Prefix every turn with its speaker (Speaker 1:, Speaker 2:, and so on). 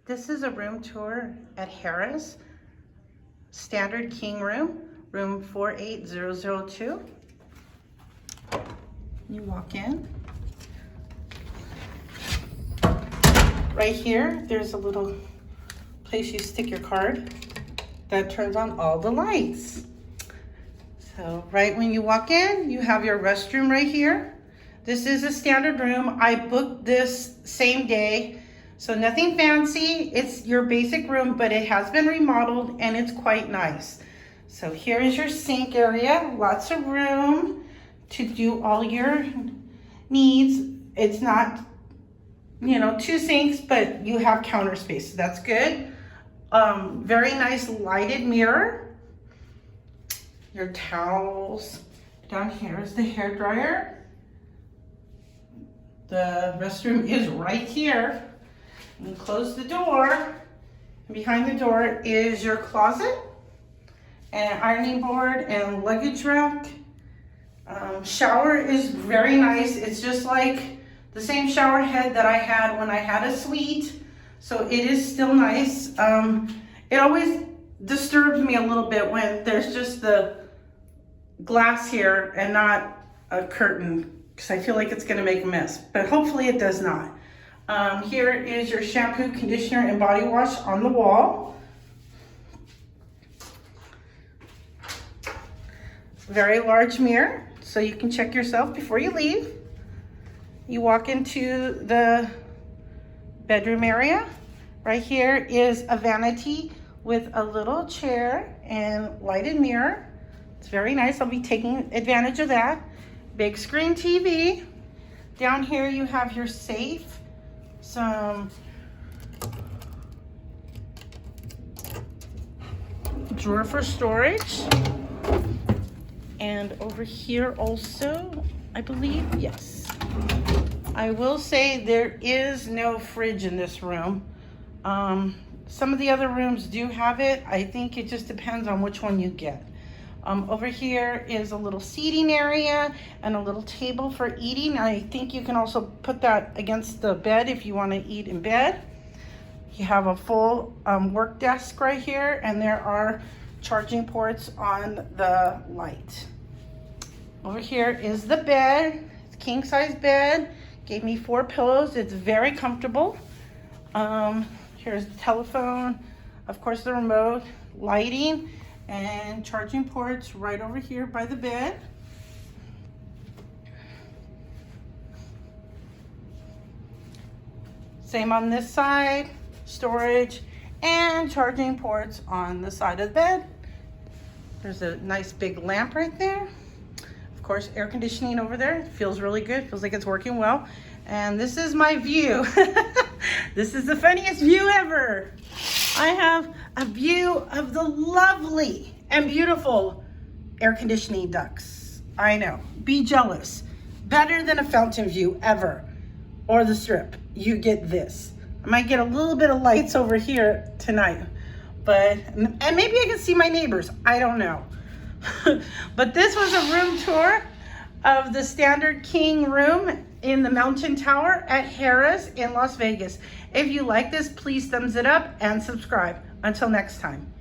Speaker 1: This is a room tour at Harrah's standard king room, room 48002. You walk in. Right here, there's a little place you stick your card that turns on all the lights. So right when you walk in, you have your restroom right here. This is a standard room. I booked this same day, so nothing fancy. It's your basic room, but it has been remodeled and it's quite nice. So here is your sink area, lots of room to do all your needs. It's not, you know, 2 sinks, but you have counter space, so that's good. Very nice lighted mirror. Your towels. Down here is the hair dryer. The restroom is right here. You close the door. And behind the door is your closet, and ironing board and luggage rack. Shower is very nice. It's just like the same shower head that I had when I had a suite. So it is still nice. It always disturbs me a little bit when there's just the glass here and not a curtain, because I feel like it's gonna make a mess, but hopefully it does not. Here is your shampoo, conditioner, and body wash on the wall. Very large mirror, so you can check yourself before you leave. You walk into the bedroom area. Right here is a vanity with a little chair and lighted mirror. It's very nice. I'll be taking advantage of that. Big screen TV. Down here you have your safe, some drawer for storage. And over here also, I believe, yes. I will say there is no fridge in this room. Some of the other rooms do have it. I think it just depends on which one you get. Over here is a little seating area and a little table for eating. I think you can also put that against the bed if you want to eat in bed. You have a full work desk right here, and there are charging ports on the light. Over here is the bed. It's a king size bed. Gave me 4 pillows. It's very comfortable. Here's the telephone, of course the remote, lighting, and charging ports right over here by the bed. Same on this side, storage and charging ports on the side of the bed. There's a nice big lamp right there. Of course, air conditioning over there. It feels really good, feels like it's working well. And this is my view. This is the funniest view ever. I have a view of the lovely and beautiful air conditioning ducts. I know, be jealous. Better than a fountain view ever, or the strip. You get this. I might get a little bit of lights over here tonight, and maybe I can see my neighbors, I don't know. But this was a room tour of the standard king room in the Mountain Tower at Harrah's in Las Vegas. If you like this, please thumbs it up and subscribe. Until next time.